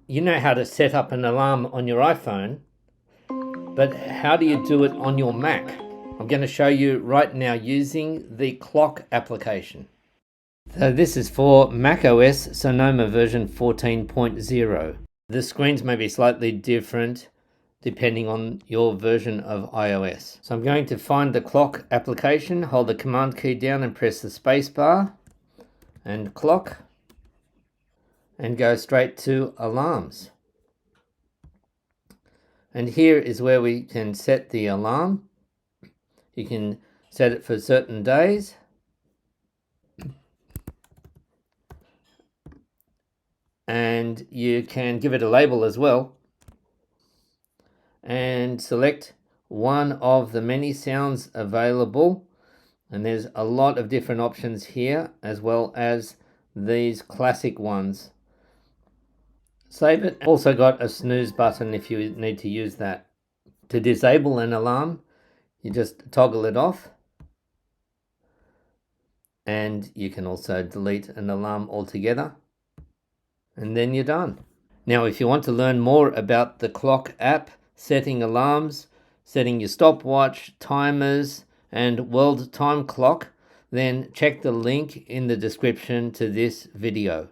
You know how to set up an alarm on your iPhone, but how do you do it on your Mac? I'm going to show you right now using the clock application. So this is for macOS Sonoma version 14.0. The screens may be slightly different depending on your version of iOS. So I'm going to find the clock application, hold the command key down and press the space bar and clock, and go straight to alarms. And here is where we can set the alarm. You can set it for certain days. And you can give it a label as well. And select one of the many sounds available. And there's a lot of different options here, as well as these classic ones. Save it. Also got a snooze button if you need to use that. To disable an alarm, you just toggle it off. And you can also delete an alarm altogether. And then you're done. Now, if you want to learn more about the clock app, setting alarms, setting your stopwatch, timers, and world time clock, then check the link in the description to this video.